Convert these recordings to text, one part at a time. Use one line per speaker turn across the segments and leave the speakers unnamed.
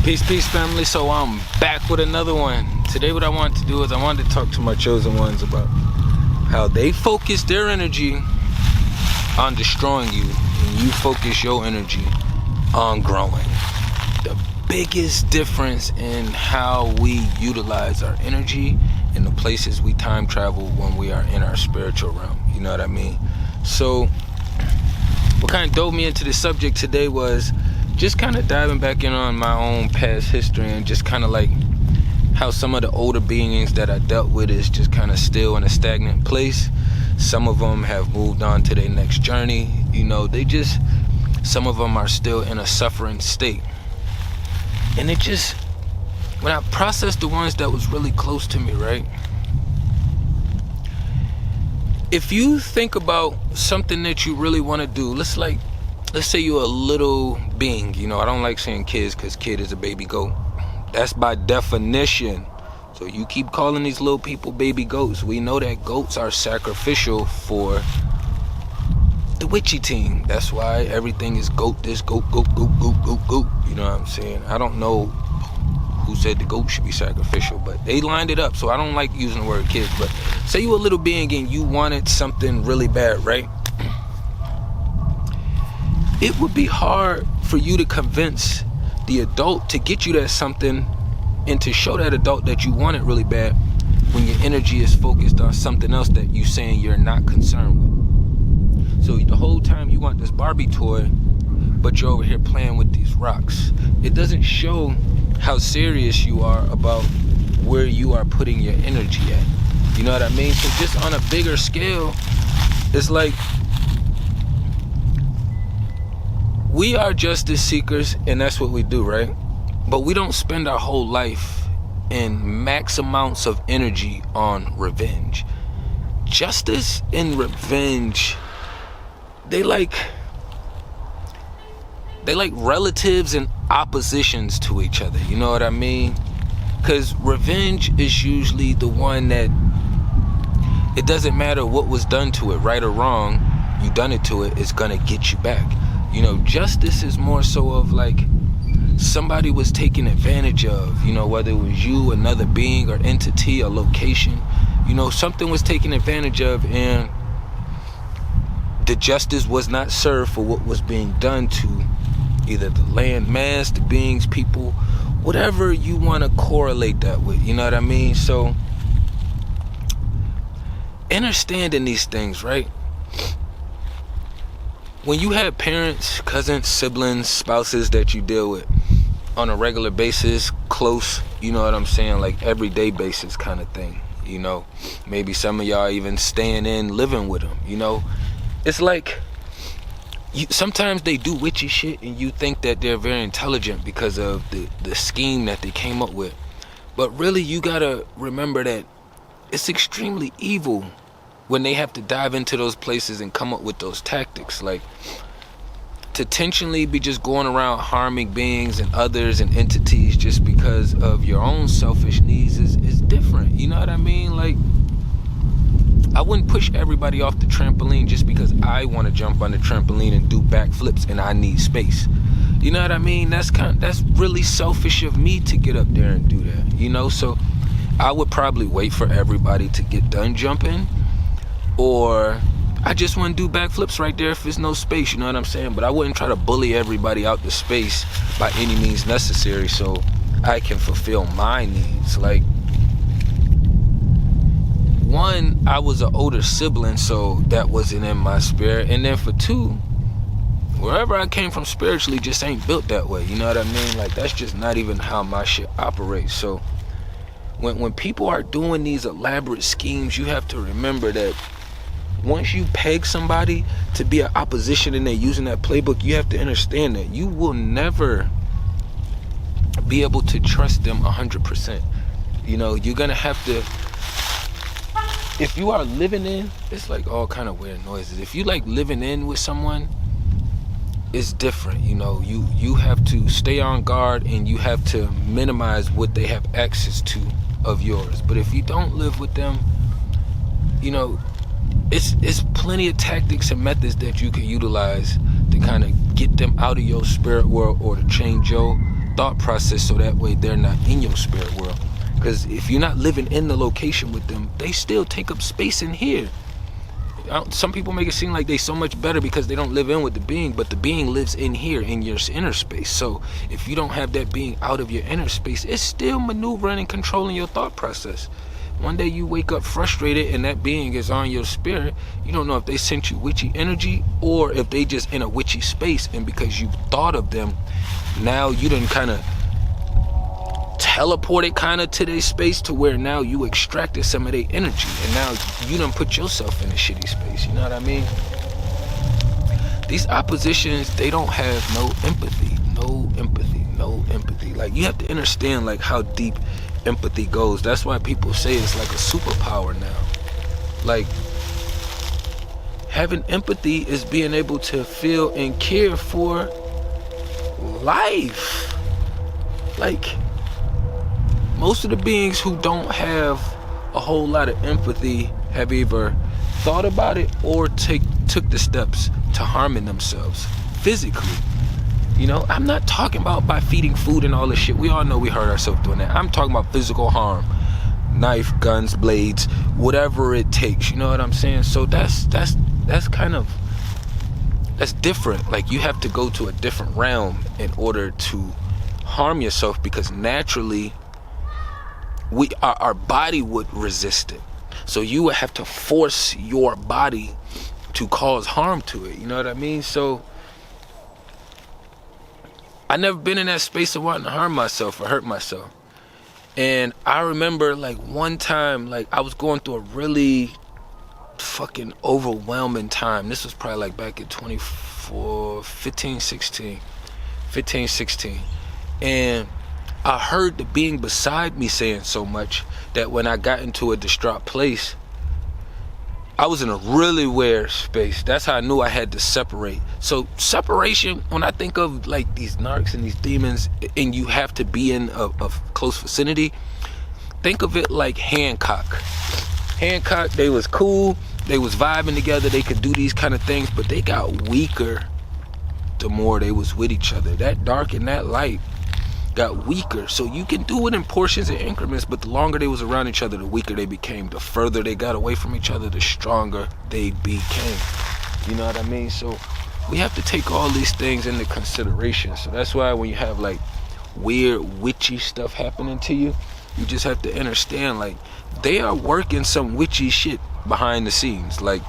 Peace, family. So I'm back with another one. Today what I want to do is I wanted to talk to my chosen ones about how they focus their energy on destroying you, and you focus your energy on growing. The biggest difference in how we utilize our energy in the places we time travel when we are in our spiritual realm. You know what I mean? So what kind of dove me into this subject today was just kind of diving back in on my own past history and just kind of like how some of the older beings that I dealt with is just kind of still in a stagnant place. Some of them have moved on to their next journey. You know, some of them are still in a suffering state. And it just, when I processed the ones that was really close to me, right? If you think about something that you really want to do, let's say you're a little being. You know, I don't like saying kids because kid is a baby goat. That's by definition. So you keep calling these little people baby goats. We know that goats are sacrificial for the witchy team. That's why everything is goat this, goat. You know what I'm saying? I don't know who said the goat should be sacrificial, but they lined it up. So I don't like using the word kids. But say you a little being and you wanted something really bad, right? It would be hard for you to convince the adult to get you that something and to show that adult that you want it really bad when your energy is focused on something else that you saying you're not concerned with. So the whole time you want this Barbie toy, but you're over here playing with these rocks. It doesn't show how serious you are about where you are putting your energy at. You know what I mean? So just on a bigger scale, it's like we are justice seekers, and that's what we do, right? But we don't spend our whole life in max amounts of energy on revenge. Justice and revenge, they like relatives and oppositions to each other. You know what I mean? Because revenge is usually the one that it doesn't matter what was done to it, right or wrong, you done it to it, it's gonna get you back. You know, justice is more so of like somebody was taken advantage of, you know, whether it was you, another being or entity or location. You know, something was taken advantage of and the justice was not served for what was being done to either the land mass, the beings, people, whatever you want to correlate that with. You know what I mean? So understanding these things, right? When you have parents, cousins, siblings, spouses that you deal with on a regular basis, close, you know what I'm saying, like everyday basis kind of thing, you know, maybe some of y'all even staying in, living with them, you know, it's like, sometimes they do witchy shit and you think that they're very intelligent because of the scheme that they came up with, but really you gotta remember that it's extremely evil when they have to dive into those places and come up with those tactics. Like, to intentionally be just going around harming beings and others and entities just because of your own selfish needs is different. You know what I mean? Like, I wouldn't push everybody off the trampoline just because I want to jump on the trampoline and do backflips and I need space. You know what I mean? That's really selfish of me to get up there and do that. You know, so I would probably wait for everybody to get done jumping. Or I just want to do backflips right there if there's no space, you know what I'm saying? But I wouldn't try to bully everybody out the space by any means necessary so I can fulfill my needs. Like, one, I was an older sibling, so that wasn't in my spirit. And then for two, wherever I came from spiritually just ain't built that way, you know what I mean? Like, that's just not even how my shit operates. So when people are doing these elaborate schemes, you have to remember that once you peg somebody to be an opposition and they're using that playbook, you have to understand that you will never be able to trust them 100%. You know, you're gonna have to, if you are living in, it's like all kind of weird noises. If you like living in with someone, it's different. You know, you have to stay on guard and you have to minimize what they have access to of yours. But if you don't live with them, you know, it's plenty of tactics and methods that you can utilize to kind of get them out of your spirit world or to change your thought process so that way they're not in your spirit world. Because if you're not living in the location with them, they still take up space in here. Some people make it seem like they so much better because they don't live in with the being, but the being lives in here, in your inner space. So if you don't have that being out of your inner space, it's still maneuvering and controlling your thought process. One day you wake up frustrated and that being is on your spirit. You don't know if they sent you witchy energy or if they just in a witchy space, and because you thought of them, now you done kind of teleported kind of to their space to where now you extracted some of their energy, and now you done put yourself in a shitty space. You know what I mean? These oppositions, they don't have no empathy. Like, you have to understand like how deep empathy goes. That's why people say it's like a superpower now. Like, having empathy is being able to feel and care for life. Like, most of the beings who don't have a whole lot of empathy have either thought about it or took the steps to harming themselves physically. You know, I'm not talking about by feeding food and all this shit. We all know we hurt ourselves doing that. I'm talking about physical harm. Knife, guns, blades, whatever it takes. You know what I'm saying? So that's kind of, that's different. Like, you have to go to a different realm in order to harm yourself, because naturally our body would resist it. So you would have to force your body to cause harm to it. You know what I mean? So I never been in that space of wanting to harm myself or hurt myself. And I remember like one time, like I was going through a really fucking overwhelming time. This was probably like back in 15, 16. And I heard the being beside me saying so much that when I got into a distraught place, I was in a really weird space. That's how I knew I had to separate. So separation, when I think of like these narcs and these demons, and you have to be in a close vicinity, think of it like Hancock. Hancock, they was cool, they was vibing together, they could do these kind of things, but they got weaker the more they was with each other. That dark and that light got weaker. So you can do it in portions and increments, but the longer they was around each other, the weaker they became. The further they got away from each other, the stronger they became. You know what I mean? So we have to take all these things into consideration. So that's why when you have like weird witchy stuff happening to you, you just have to understand like they are working some witchy shit behind the scenes. Like,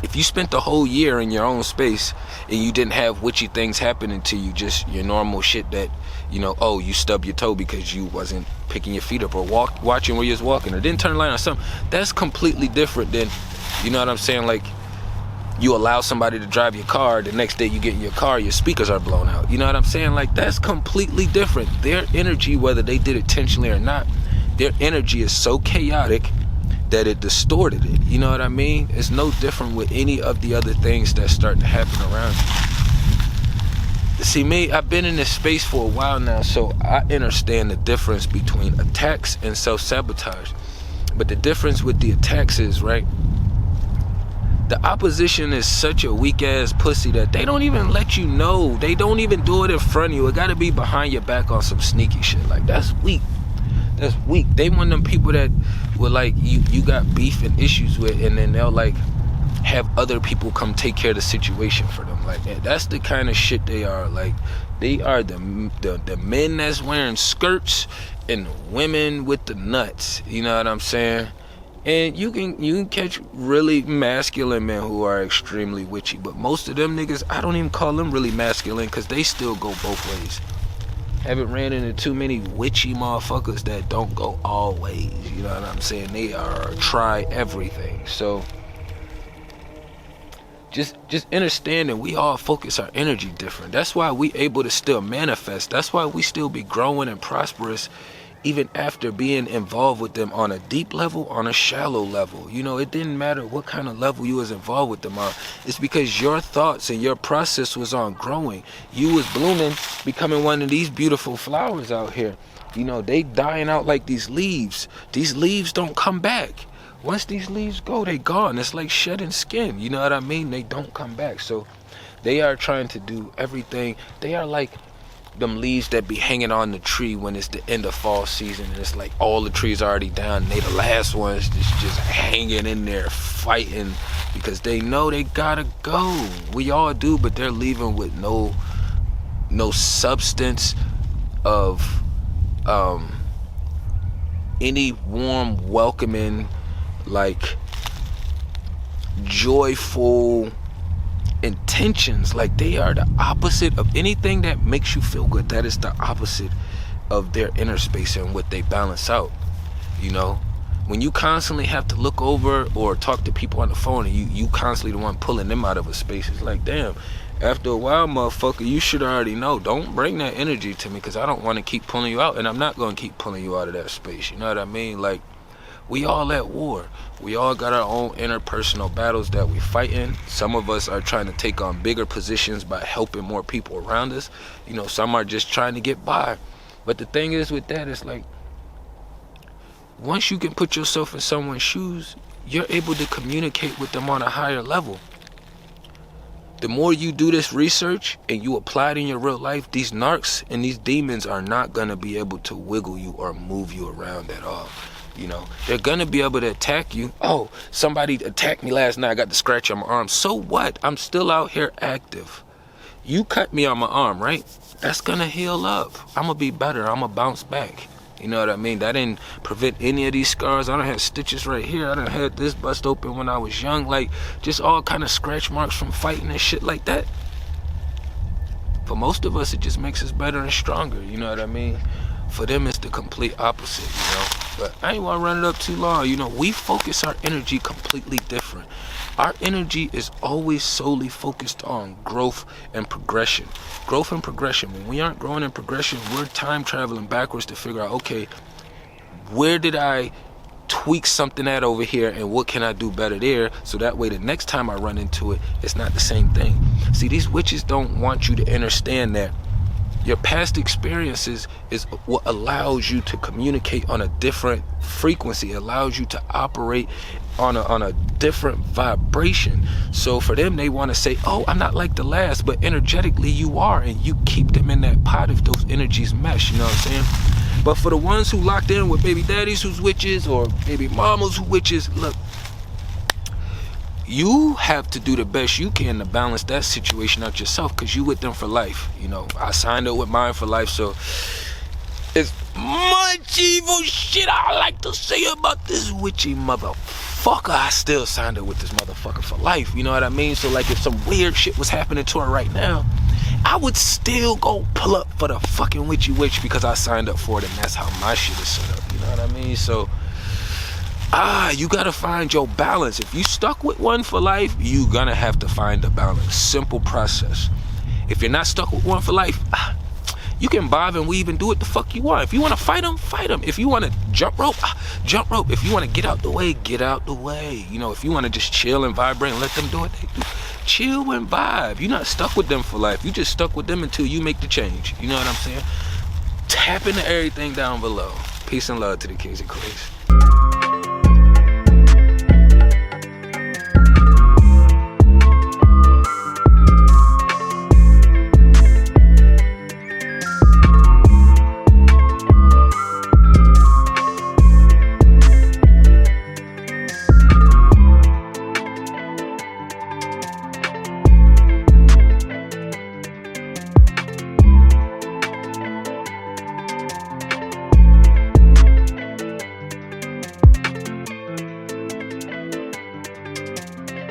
if you spent the whole year in your own space and you didn't have witchy things happening to you, just your normal shit that, you know, oh, you stubbed your toe because you wasn't picking your feet up or watching where you was walking or didn't turn the light on something, that's completely different than, you know what I'm saying, like you allow somebody to drive your car, the next day you get in your car, your speakers are blown out. You know what I'm saying? Like, that's completely different. Their energy, whether they did it intentionally or not, their energy is so chaotic that it distorted it. You know what I mean? It's no different with any of the other things that start to happen around you. See, me, I've been in this space for a while now, so I understand the difference between attacks and self-sabotage. But the difference with the attacks is, right, the opposition is such a weak-ass pussy that they don't even let you know. They don't even do it in front of you. It gotta be behind your back on some sneaky shit. Like, that's weak. That's weak. They one of them people that will like you got beef and issues with, and then they'll like have other people come take care of the situation for them. Like, that's the kind of shit they are. Like, they are the men that's wearing skirts and the women with the nuts. You know what I'm saying? And you can catch really masculine men who are extremely witchy, but most of them niggas, I don't even call them really masculine because they still go both ways. Haven't ran into too many witchy motherfuckers that don't go all ways. You know what I'm saying? They are try everything. So just understanding we all focus our energy different. That's why we able to still manifest. That's why we still be growing and prosperous even after being involved with them on a deep level, on a shallow level. You know, it didn't matter what kind of level you was involved with them on. It's because your thoughts and your process was on growing. You was blooming, becoming one of these beautiful flowers out here. You know, they dying out like these leaves. These leaves don't come back. Once these leaves go, they gone. It's like shedding skin. You know what I mean? They don't come back. So they are trying to do everything. They are like them leaves that be hanging on the tree when it's the end of fall season, and it's like all the trees are already down and they the last ones just hanging in there fighting because they know they gotta go. We all do, but they're leaving with no substance of any warm, welcoming, like joyful intentions. Like, they are the opposite of anything that makes you feel good. That is the opposite of their inner space and what they balance out. You know, when you constantly have to look over or talk to people on the phone and you constantly the one pulling them out of a space, it's like, damn, after a while, motherfucker, you should already know. Don't bring that energy to me, because I don't want to keep pulling you out, and I'm not going to keep pulling you out of that space. You know what I mean? Like, we all at war. We all got our own interpersonal battles that we fighting. Some of us are trying to take on bigger positions by helping more people around us. You know, some are just trying to get by. But the thing is with that, it's like, once you can put yourself in someone's shoes, you're able to communicate with them on a higher level. The more you do this research and you apply it in your real life, these narcs and these demons are not going to be able to wiggle you or move you around at all. You know, they're going to be able to attack you. Oh, somebody attacked me last night. I got the scratch on my arm. So what? I'm still out here active. You cut me on my arm, right? That's going to heal up. I'm going to be better. I'm going to bounce back. You know what I mean? That didn't prevent any of these scars. I done had stitches right here. I done had this bust open when I was young. Like, just all kind of scratch marks from fighting and shit like that. For most of us, it just makes us better and stronger. You know what I mean? For them, it's the complete opposite, you know? But I ain't want to run it up too long. You know, we focus our energy completely different. Our energy is always solely focused on growth and progression. Growth and progression. When we aren't growing in progression, we're time traveling backwards to figure out, okay, where did I tweak something at over here and what can I do better there? So that way the next time I run into it, it's not the same thing. See, these witches don't want you to understand that your past experiences is what allows you to communicate on a different frequency. It allows you to operate on a different vibration. So for them, they want to say, oh, I'm not like the last, but energetically you are, and you keep them in that pot if those energies mesh, you know what I'm saying? But for the ones who locked in with baby daddies who's witches or baby mamas who witches, look, you have to do the best you can to balance that situation out yourself, because you with them for life. You know, I signed up with mine for life, so it's much evil shit I like to say about this witchy motherfucker. I still signed up with this motherfucker for life, you know what I mean? So like, if some weird shit was happening to her right now, I would still go pull up for the fucking witchy witch because I signed up for it, and that's how my shit is set up, you know what I mean? So you gotta find your balance. If you stuck with one for life, you gonna have to find a balance. Simple process. If you're not stuck with one for life, you can bob and weave and do what the fuck you want. If you want to fight them, fight them. If you want to jump rope, jump rope. If you want to get out the way, get out the way. You know, if you want to just chill and vibrate and let them do what they do, chill and vibe. You're not stuck with them for life. You just stuck with them until you make the change. You know what I'm saying? Tap into everything down below. Peace and love to the kings and queens.